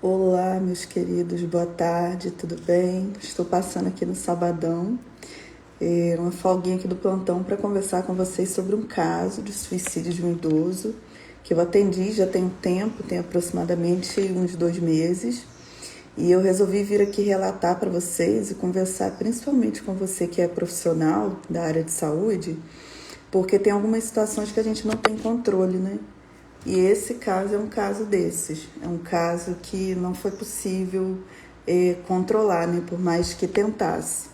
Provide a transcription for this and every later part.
Olá, meus queridos, boa tarde, tudo bem? Estou passando aqui no sabadão, uma folguinha aqui do plantão para conversar com vocês sobre um caso de suicídio de um idoso que eu atendi já tem um tempo, tem aproximadamente uns 2 meses, e eu resolvi vir aqui relatar para vocês e conversar principalmente com você que é profissional da área de saúde, porque tem algumas situações que a gente não tem controle, né? E esse caso é um caso desses, é um caso que não foi possível controlar, né, por mais que tentasse.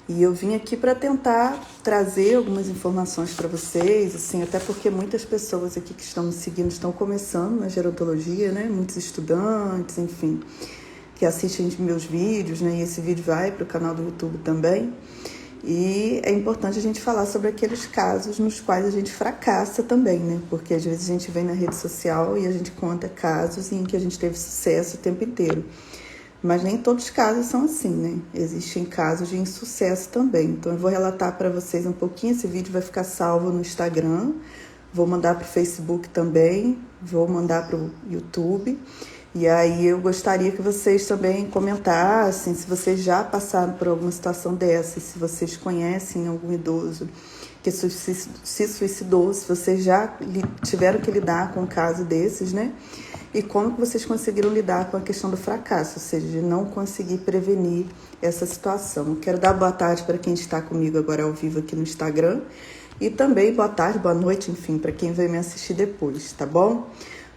E eu vim aqui para tentar trazer algumas informações para vocês, assim, até porque muitas pessoas aqui que estão me seguindo estão começando na gerontologia, né, muitos estudantes, enfim, que assistem meus vídeos, né, e esse vídeo vai para o canal do YouTube também. E é importante a gente falar sobre aqueles casos nos quais a gente fracassa também, né? Porque às vezes a gente vem na rede social e a gente conta casos em que a gente teve sucesso o tempo inteiro. Mas nem todos os casos são assim, né? Existem casos de insucesso também. Então eu vou relatar para vocês um pouquinho. Esse vídeo vai ficar salvo no Instagram, vou mandar para o Facebook também, vou mandar para o YouTube. E aí eu gostaria que vocês também comentassem se vocês já passaram por alguma situação dessa, se vocês conhecem algum idoso que se suicidou, se vocês já tiveram que lidar com um caso desses, né? E como que vocês conseguiram lidar com a questão do fracasso, ou seja, de não conseguir prevenir essa situação. Quero dar boa tarde para quem está comigo agora ao vivo aqui no Instagram e também boa tarde, boa noite, enfim, para quem vai me assistir depois, tá bom?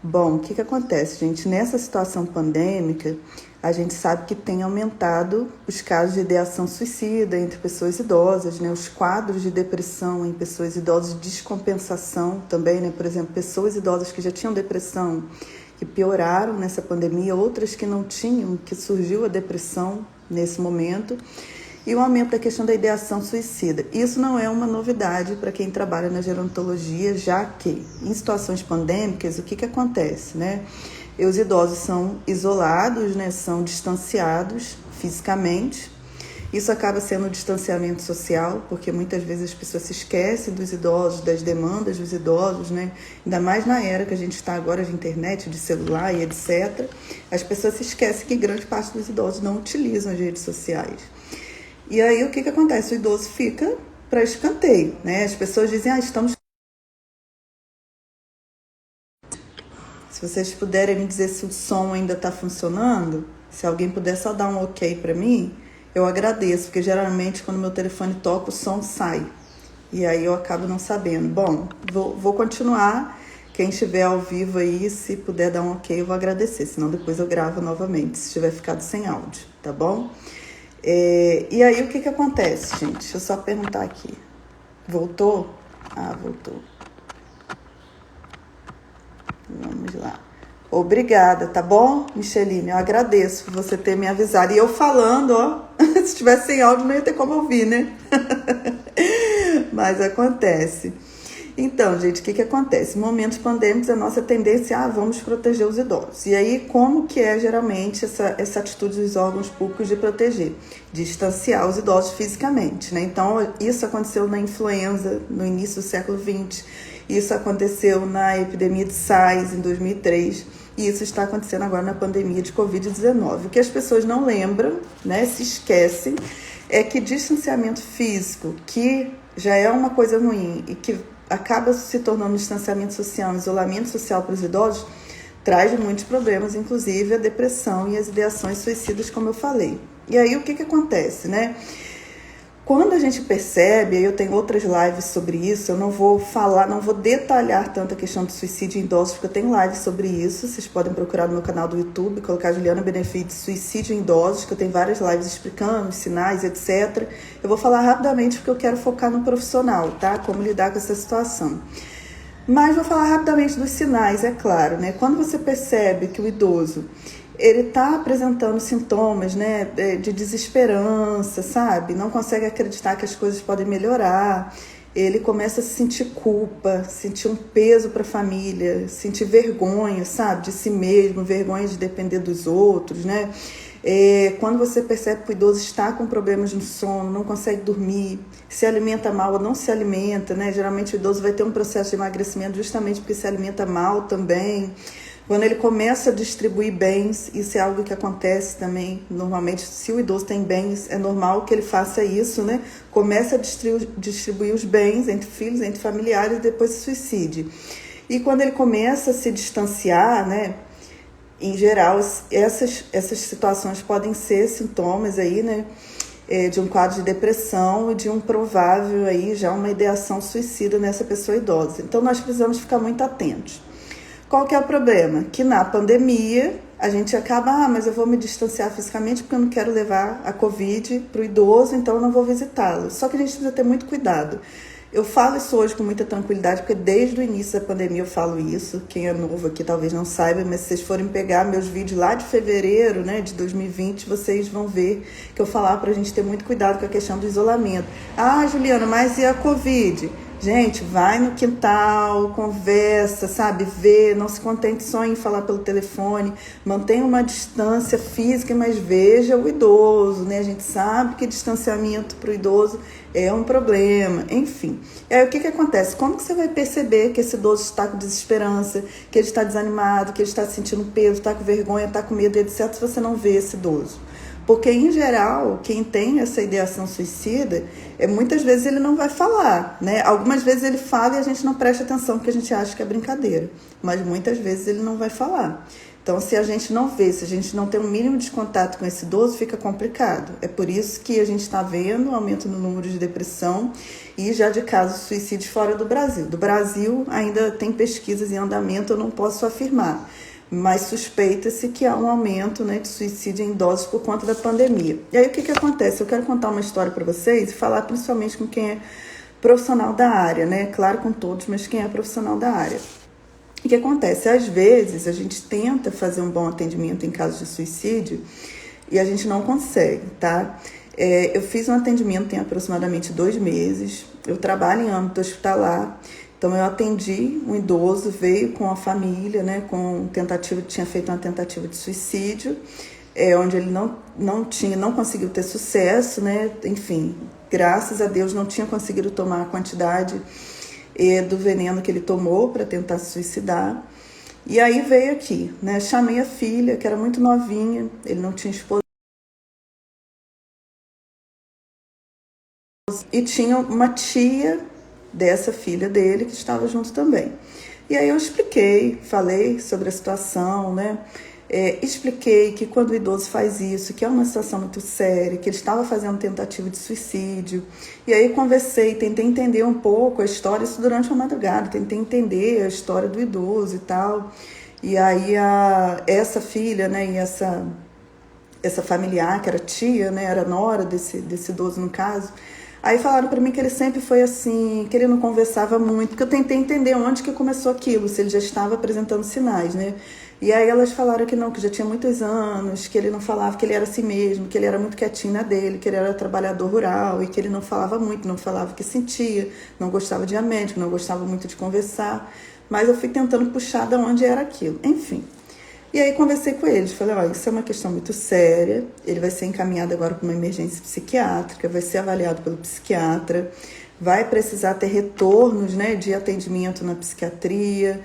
Bom, o que acontece, gente? Nessa situação pandêmica, a gente sabe que tem aumentado os casos de ideação suicida entre pessoas idosas, né? Os quadros de depressão em pessoas idosas, descompensação também, né? Por exemplo, pessoas idosas que já tinham depressão, que pioraram nessa pandemia, outras que não tinham, que surgiu a depressão nesse momento. E o aumento da questão da ideação suicida. Isso não é uma novidade para quem trabalha na gerontologia, já que em situações pandêmicas, o que acontece, né? Os idosos são isolados, né? São distanciados fisicamente. Isso acaba sendo um distanciamento social, porque muitas vezes as pessoas se esquecem dos idosos, das demandas dos idosos, né? Ainda mais na era que a gente está agora de internet, de celular e etc. As pessoas se esquecem que grande parte dos idosos não utilizam as redes sociais. E aí o que acontece? O idoso fica para escanteio, né? As pessoas dizem, estamos... Se vocês puderem me dizer se o som ainda está funcionando, se alguém puder só dar um ok para mim, eu agradeço, porque geralmente quando meu telefone toca o som sai. E aí eu acabo não sabendo. Bom, vou continuar. Quem estiver ao vivo aí, se puder dar um ok, eu vou agradecer. Senão depois eu gravo novamente, se tiver ficado sem áudio, tá bom? E aí o que acontece, gente? Deixa eu só perguntar aqui. Voltou? Voltou. Vamos lá. Obrigada, tá bom, Micheline? Eu agradeço por você ter me avisado. E eu falando, ó, se tivesse sem áudio não ia ter como ouvir, né? Mas acontece. Então, gente, o que acontece? Em momentos pandêmicos, a nossa tendência é, vamos proteger os idosos. E aí, como que é geralmente essa atitude dos órgãos públicos de proteger? Distanciar os idosos fisicamente, né? Então, isso aconteceu na influenza no início do século XX, isso aconteceu na epidemia de SARS em 2003, e isso está acontecendo agora na pandemia de Covid-19. O que as pessoas não lembram, né, se esquecem, é que distanciamento físico, que já é uma coisa ruim e que acaba se tornando distanciamento social, isolamento social para os idosos, traz muitos problemas, inclusive a depressão e as ideações suicidas, como eu falei. E aí o que acontece, né? Quando a gente percebe, eu tenho outras lives sobre isso, eu não vou detalhar tanto a questão do suicídio em idosos, porque eu tenho lives sobre isso, vocês podem procurar no meu canal do YouTube, colocar Juliana Benefides, suicídio em idosos, que eu tenho várias lives explicando os sinais, etc. Eu vou falar rapidamente porque eu quero focar no profissional, tá? Como lidar com essa situação. Mas vou falar rapidamente dos sinais, é claro, né? Quando você percebe que o idoso ele está apresentando sintomas, né, de desesperança, sabe? Não consegue acreditar que as coisas podem melhorar. Ele começa a sentir culpa, sentir um peso para a família, sentir vergonha, sabe? De si mesmo, vergonha de depender dos outros, né? Quando você percebe que o idoso está com problemas no sono, não consegue dormir, se alimenta mal ou não se alimenta, né? Geralmente o idoso vai ter um processo de emagrecimento justamente porque se alimenta mal também. Quando ele começa a distribuir bens, isso é algo que acontece também, normalmente, se o idoso tem bens, é normal que ele faça isso, né? Começa a distribuir os bens entre filhos, entre familiares, e depois se suicide. E quando ele começa a se distanciar, né? Em geral, essas situações podem ser sintomas aí, né? De um quadro de depressão e de um provável aí já uma ideação suicida nessa pessoa idosa. Então nós precisamos ficar muito atentos. Qual que é o problema? Que na pandemia a gente acaba, mas eu vou me distanciar fisicamente porque eu não quero levar a Covid para o idoso, então eu não vou visitá-lo. Só que a gente precisa ter muito cuidado. Eu falo isso hoje com muita tranquilidade, porque desde o início da pandemia eu falo isso. Quem é novo aqui talvez não saiba, mas se vocês forem pegar meus vídeos lá de fevereiro, né, de 2020, vocês vão ver que eu falava para a gente ter muito cuidado com a questão do isolamento. Ah, Juliana, mas e a Covid? Gente, vai no quintal, conversa, sabe? Vê, não se contente só em falar pelo telefone, mantenha uma distância física, mas veja o idoso, né? A gente sabe que distanciamento para o idoso é um problema, enfim. E aí o que acontece? Como que você vai perceber que esse idoso está com desesperança, que ele está desanimado, que ele está sentindo peso, está com vergonha, está com medo, etc., se você não vê esse idoso? Porque, em geral, quem tem essa ideação suicida, muitas vezes ele não vai falar, né? Algumas vezes ele fala e a gente não presta atenção porque a gente acha que é brincadeira. Mas muitas vezes ele não vai falar. Então, se a gente não vê, se a gente não tem um mínimo de contato com esse idoso, fica complicado. É por isso que a gente está vendo um aumento no número de depressão e já de casos de suicídio fora do Brasil. Do Brasil ainda tem pesquisas em andamento, eu não posso afirmar. Mas suspeita-se que há um aumento, né, de suicídio em idosos por conta da pandemia. E aí o que acontece? Eu quero contar uma história para vocês e falar principalmente com quem é profissional da área, né? Claro, com todos, mas quem é profissional da área. O que acontece? Às vezes a gente tenta fazer um bom atendimento em casos de suicídio e a gente não consegue, tá? Eu fiz um atendimento tem aproximadamente 2 meses, eu trabalho em âmbito hospitalar. Então, eu atendi um idoso, veio com a família, né, tinha feito uma tentativa de suicídio, onde ele não conseguiu ter sucesso, né, enfim, graças a Deus não tinha conseguido tomar a quantidade do veneno que ele tomou para tentar se suicidar. E aí veio aqui, né, chamei a filha, que era muito novinha, ele não tinha esposa, e tinha uma tia dessa filha dele que estava junto também. E aí eu expliquei, falei sobre a situação, né? Expliquei que quando o idoso faz isso, que é uma situação muito séria, que ele estava fazendo tentativa de suicídio. E aí conversei, tentei entender um pouco a história, isso durante uma madrugada, tentei entender a história do idoso e tal. E aí essa filha, né, e essa familiar, que era tia, né, era nora desse idoso no caso, aí falaram para mim que ele sempre foi assim, que ele não conversava muito, porque eu tentei entender onde que começou aquilo, se ele já estava apresentando sinais, né? E aí elas falaram que não, que já tinha muitos anos, que ele não falava, que ele era assim mesmo, que ele era muito quietinho na dele, que ele era trabalhador rural e que ele não falava muito, não falava o que sentia, não gostava de ir a médico, não gostava muito de conversar, mas eu fui tentando puxar de onde era aquilo, enfim. E aí conversei com eles, falei, ó, isso é uma questão muito séria, ele vai ser encaminhado agora para uma emergência psiquiátrica, vai ser avaliado pelo psiquiatra, vai precisar ter retornos, né, de atendimento na psiquiatria,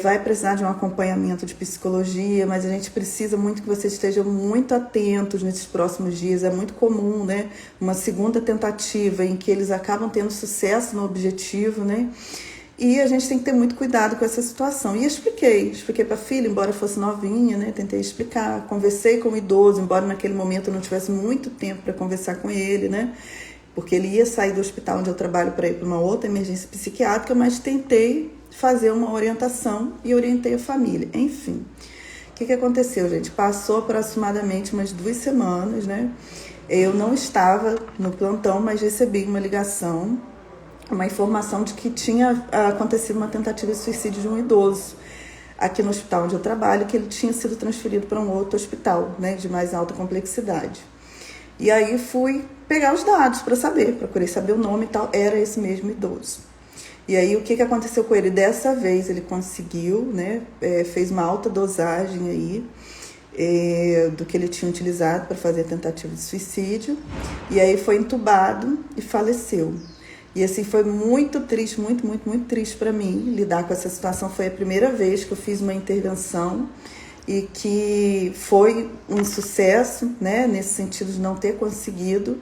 vai precisar de um acompanhamento de psicologia, mas a gente precisa muito que vocês estejam muito atentos nesses próximos dias, é muito comum, né, uma segunda tentativa em que eles acabam tendo sucesso no objetivo, né, e a gente tem que ter muito cuidado com essa situação. E expliquei para a filha, embora fosse novinha, né? Tentei explicar, conversei com o idoso, embora naquele momento eu não tivesse muito tempo para conversar com ele, né? Porque ele ia sair do hospital onde eu trabalho para ir para uma outra emergência psiquiátrica, mas tentei fazer uma orientação e orientei a família. Enfim, o que aconteceu, gente? Passou aproximadamente umas 2 semanas, né? Eu não estava no plantão, mas recebi uma ligação, uma informação de que tinha acontecido uma tentativa de suicídio de um idoso aqui no hospital onde eu trabalho, que ele tinha sido transferido para um outro hospital, né, de mais alta complexidade. E aí fui pegar os dados para saber, procurei saber o nome e tal, era esse mesmo idoso. E aí o que aconteceu com ele? Dessa vez ele conseguiu, né, fez uma alta dosagem aí, do que ele tinha utilizado para fazer a tentativa de suicídio, e aí foi entubado e faleceu. E assim, foi muito triste, muito triste para mim lidar com essa situação. Foi a primeira vez que eu fiz uma intervenção e que foi um insucesso, né, nesse sentido de não ter conseguido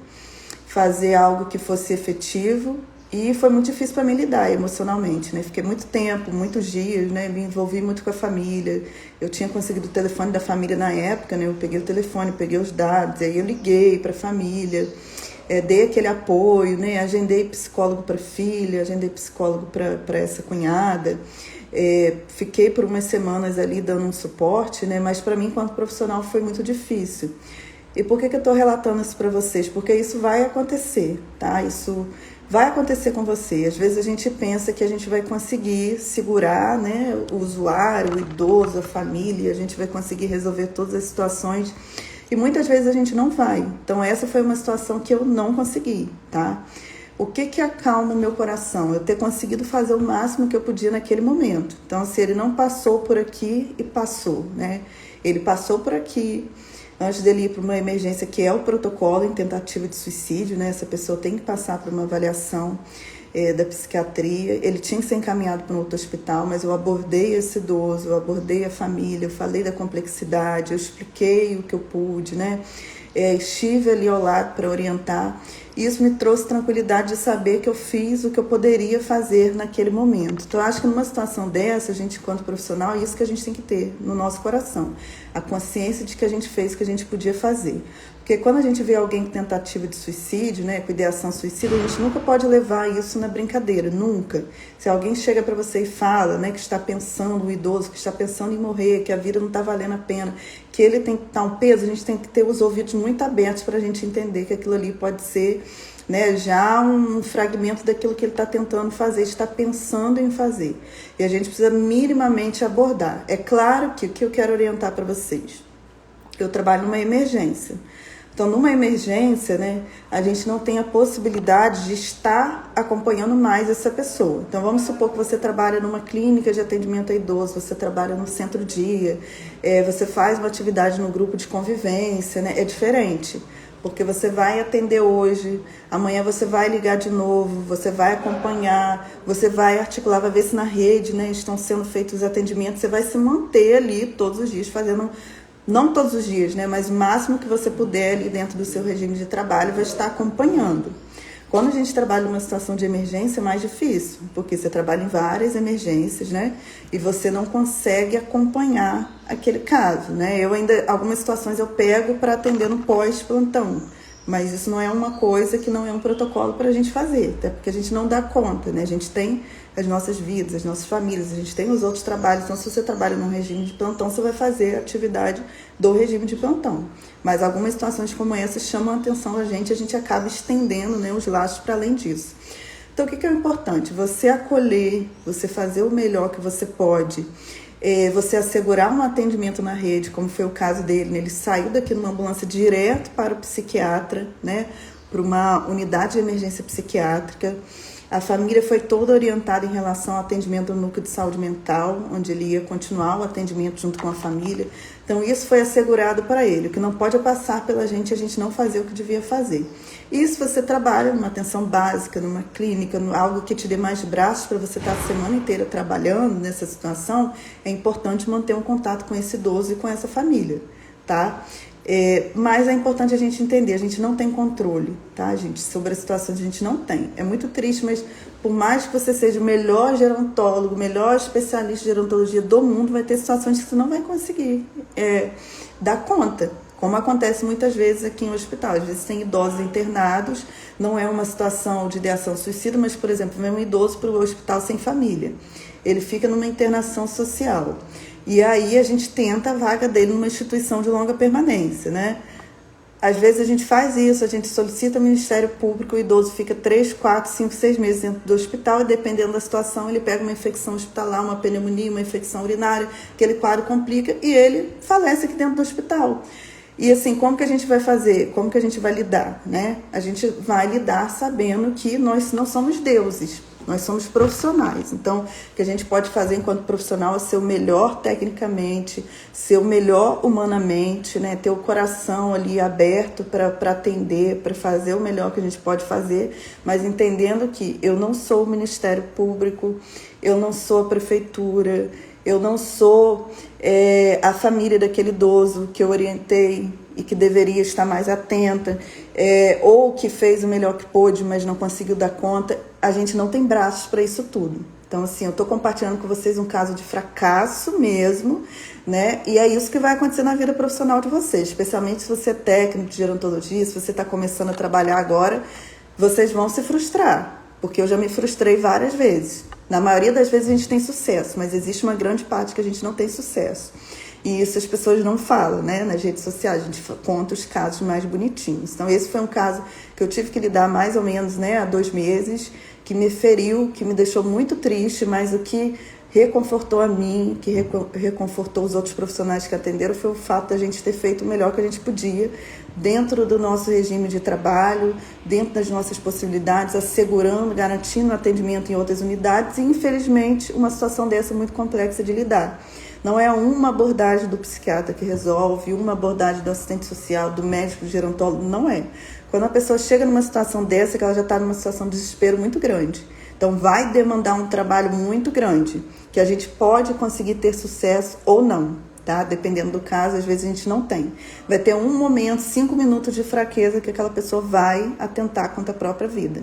fazer algo que fosse efetivo. E foi muito difícil para mim lidar emocionalmente, né? Fiquei muito tempo, muitos dias, né? Me envolvi muito com a família. Eu tinha conseguido o telefone da família na época, né? Eu peguei o telefone, peguei os dados, aí eu liguei para a família, dei aquele apoio, né? Agendei psicólogo para filha, agendei psicólogo para essa cunhada. Fiquei por umas semanas ali dando um suporte, né? Mas para mim, enquanto profissional, foi muito difícil. E por que eu estou relatando isso para vocês? Porque isso vai acontecer, tá? Isso vai acontecer com você. Às vezes a gente pensa que a gente vai conseguir segurar, né, o usuário, o idoso, a família, a gente vai conseguir resolver todas as situações e muitas vezes a gente não vai. Então essa foi uma situação que eu não consegui, tá? O que acalma o meu coração? Eu ter conseguido fazer o máximo que eu podia naquele momento. Então, se ele não passou por aqui e passou, né? Ele passou por aqui antes dele ir para uma emergência, que é o protocolo em tentativa de suicídio, né? Essa pessoa tem que passar por uma avaliação da psiquiatria. Ele tinha que ser encaminhado para um outro hospital, mas eu abordei esse idoso, eu abordei a família, eu falei da complexidade, eu expliquei o que eu pude, né? Estive ali ao lado para orientar. Isso me trouxe tranquilidade de saber que eu fiz o que eu poderia fazer naquele momento. Então, eu acho que numa situação dessa, a gente, enquanto profissional, é isso que a gente tem que ter no nosso coração. A consciência de que a gente fez o que a gente podia fazer. Porque quando a gente vê alguém com tentativa de suicídio, né, com ideação suicida, a gente nunca pode levar isso na brincadeira, nunca. Se alguém chega para você e fala, né, que está pensando, um idoso que está pensando em morrer, que a vida não está valendo a pena, que ele tem que estar um peso, a gente tem que ter os ouvidos muito abertos para a gente entender que aquilo ali pode ser, né, já um fragmento daquilo que ele está tentando fazer, está pensando em fazer. E a gente precisa minimamente abordar. É claro que o que eu quero orientar para vocês, eu trabalho numa emergência. Então, numa emergência, né, a gente não tem a possibilidade de estar acompanhando mais essa pessoa. Então, vamos supor que você trabalha numa clínica de atendimento a idoso, você trabalha no centro-dia, você faz uma atividade no grupo de convivência, né, é diferente. Porque você vai atender hoje, amanhã você vai ligar de novo, você vai acompanhar, você vai articular, vai ver se na rede, né, estão sendo feitos os atendimentos, você vai se manter ali todos os dias fazendo. Não todos os dias, né? Mas o máximo que você puder ali dentro do seu regime de trabalho vai estar acompanhando. Quando a gente trabalha numa situação de emergência é mais difícil, porque você trabalha em várias emergências, né? E você não consegue acompanhar aquele caso, né? Algumas situações eu pego para atender no pós-plantão, mas isso não é uma coisa que não é um protocolo para a gente fazer, até porque a gente não dá conta, né? A gente tem as nossas vidas, as nossas famílias, a gente tem os outros trabalhos. Então, se você trabalha num regime de plantão, você vai fazer a atividade do regime de plantão. Mas algumas situações como essa chamam a atenção da gente, a gente acaba estendendo, né, os laços para além disso. Então, o que é importante? Você acolher, você fazer o melhor que você pode, você assegurar um atendimento na rede, como foi o caso dele, né? Ele saiu daqui numa ambulância direto para o psiquiatra, né, para uma unidade de emergência psiquiátrica. A família foi toda orientada em relação ao atendimento no núcleo de saúde mental, onde ele ia continuar o atendimento junto com a família. Então, isso foi assegurado para ele. O que não pode é passar pela gente a gente não fazer o que devia fazer. E se você trabalha numa atenção básica, numa clínica, algo que te dê mais braços para você estar a semana inteira trabalhando nessa situação, é importante manter um contato com esse idoso e com essa família, tá? Mas é importante a gente entender, a gente não tem controle, tá, gente? Sobre a situação a gente não tem. É muito triste, mas por mais que você seja o melhor gerontólogo, o melhor especialista de gerontologia do mundo, vai ter situações que você não vai conseguir dar conta, como acontece muitas vezes aqui em hospital. Às vezes tem idosos internados, não é uma situação de ideação suicida, mas, por exemplo, vem um idoso para o hospital sem família. Ele fica numa internação social. E aí a gente tenta a vaga dele numa instituição de longa permanência, né? Às vezes a gente faz isso, a gente solicita ao Ministério Público, o idoso fica 3, 4, 5, 6 meses dentro do hospital e dependendo da situação ele pega uma infecção hospitalar, uma pneumonia, uma infecção urinária, aquele quadro complica e ele falece aqui dentro do hospital. E assim, como que a gente vai fazer? Como que a gente vai lidar, né? A gente vai lidar sabendo que nós não somos deuses. Nós somos profissionais. Então, o que a gente pode fazer enquanto profissional é ser o melhor tecnicamente, ser o melhor humanamente, né? Ter o coração ali aberto para atender, para fazer o melhor que a gente pode fazer, mas entendendo que eu não sou o Ministério Público, eu não sou a prefeitura, eu não sou a família daquele idoso que eu orientei e que deveria estar mais atenta, ou que fez o melhor que pôde, mas não conseguiu dar conta. A gente não tem braços para isso tudo. Então, assim, eu estou compartilhando com vocês um caso de fracasso mesmo, né? E é isso que vai acontecer na vida profissional de vocês, especialmente se você é técnico de gerontologia, se você está começando a trabalhar agora, vocês vão se frustrar, porque eu já me frustrei várias vezes. Na maioria das vezes a gente tem sucesso, mas existe uma grande parte que a gente não tem sucesso. E isso as pessoas não falam, né? Nas redes sociais, a gente conta os casos mais bonitinhos. Então, esse foi um caso que eu tive que lidar mais ou menos, né, há 2 meses, que me feriu, que me deixou muito triste, mas o que reconfortou a mim, que reconfortou os outros profissionais que atenderam, foi o fato da gente ter feito o melhor que a gente podia, dentro do nosso regime de trabalho, dentro das nossas possibilidades, assegurando, garantindo atendimento em outras unidades, e infelizmente uma situação dessa é muito complexa de lidar. Não é uma abordagem do psiquiatra que resolve, uma abordagem do assistente social, do médico, do gerontólogo, não é. Quando a pessoa chega numa situação dessa, que ela já está numa situação de desespero muito grande. Então vai demandar um trabalho muito grande, que a gente pode conseguir ter sucesso ou não, tá? Dependendo do caso, às vezes a gente não tem. Vai ter um momento, 5 minutos de fraqueza que aquela pessoa vai atentar contra a própria vida.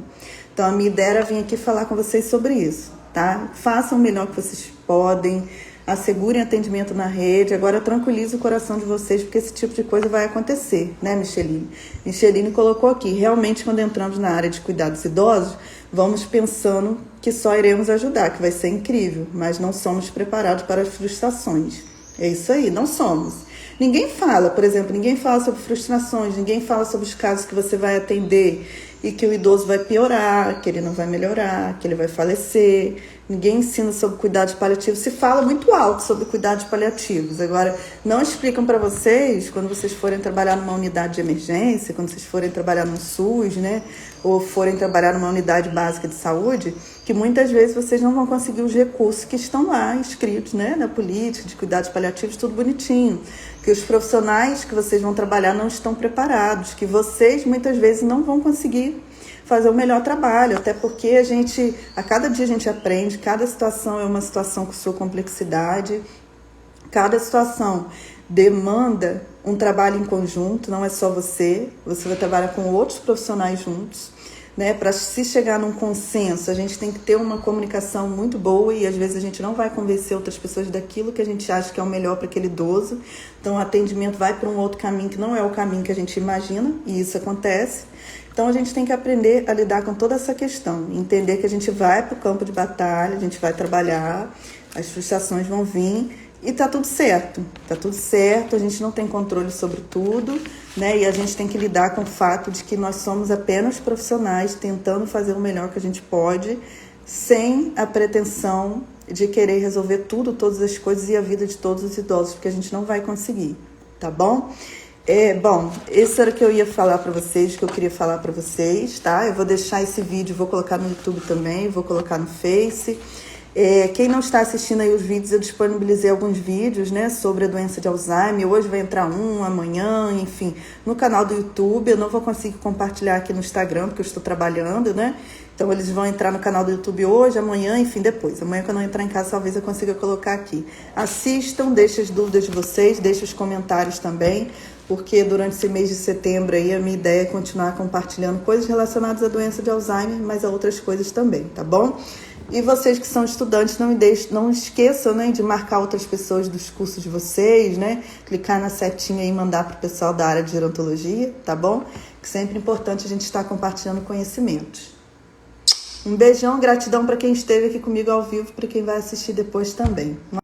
Então a minha ideia era vir aqui falar com vocês sobre isso, tá? Façam o melhor que vocês podem, assegurem atendimento na rede. Agora tranquilize o coração de vocês, porque esse tipo de coisa vai acontecer, né, Micheline? Micheline colocou aqui, realmente quando entramos na área de cuidados idosos, vamos pensando que só iremos ajudar, que vai ser incrível, mas não somos preparados para as frustrações. É isso aí, não somos. Ninguém fala, por exemplo, ninguém fala sobre frustrações, ninguém fala sobre os casos que você vai atender e que o idoso vai piorar, que ele não vai melhorar, que ele vai falecer. Ninguém ensina sobre cuidados paliativos. Se fala muito alto sobre cuidados paliativos. Agora, não explicam para vocês, quando vocês forem trabalhar numa unidade de emergência, quando vocês forem trabalhar no SUS, né, ou forem trabalhar numa unidade básica de saúde, que muitas vezes vocês não vão conseguir os recursos que estão lá escritos, né, na política de cuidados paliativos, tudo bonitinho. Que os profissionais que vocês vão trabalhar não estão preparados, que vocês muitas vezes não vão conseguir fazer o melhor trabalho, até porque a cada dia a gente aprende, cada situação é uma situação com sua complexidade, cada situação demanda um trabalho em conjunto, não é só você vai trabalhar com outros profissionais juntos, né? Para se chegar num consenso, a gente tem que ter uma comunicação muito boa e às vezes a gente não vai convencer outras pessoas daquilo que a gente acha que é o melhor para aquele idoso, então o atendimento vai para um outro caminho que não é o caminho que a gente imagina, e isso acontece. Então a gente tem que aprender a lidar com toda essa questão, entender que a gente vai para o campo de batalha, a gente vai trabalhar, as frustrações vão vir e tá tudo certo, a gente não tem controle sobre tudo, né? E a gente tem que lidar com o fato de que nós somos apenas profissionais tentando fazer o melhor que a gente pode, sem a pretensão de querer resolver tudo, todas as coisas e a vida de todos os idosos, porque a gente não vai conseguir, tá bom? Bom, esse era o que eu ia falar para vocês, que eu queria falar para vocês, tá? Eu vou deixar esse vídeo, vou colocar no YouTube também, vou colocar no Face. Quem não está assistindo aí os vídeos, eu disponibilizei alguns vídeos, né, sobre a doença de Alzheimer. Hoje vai entrar amanhã, enfim, no canal do YouTube. Eu não vou conseguir compartilhar aqui no Instagram, porque eu estou trabalhando, né? Então eles vão entrar no canal do YouTube hoje, amanhã, enfim, depois. Amanhã, quando eu entrar em casa, talvez eu consiga colocar aqui. Assistam, deixem as dúvidas de vocês, deixem os comentários também, porque durante esse mês de setembro aí a minha ideia é continuar compartilhando coisas relacionadas à doença de Alzheimer, mas a outras coisas também, tá bom? E vocês que são estudantes, não esqueçam, né, de marcar outras pessoas dos cursos de vocês, né? Clicar na setinha e mandar para o pessoal da área de gerontologia, tá bom? Que sempre é importante a gente estar compartilhando conhecimentos. Um beijão, gratidão para quem esteve aqui comigo ao vivo, para quem vai assistir depois também.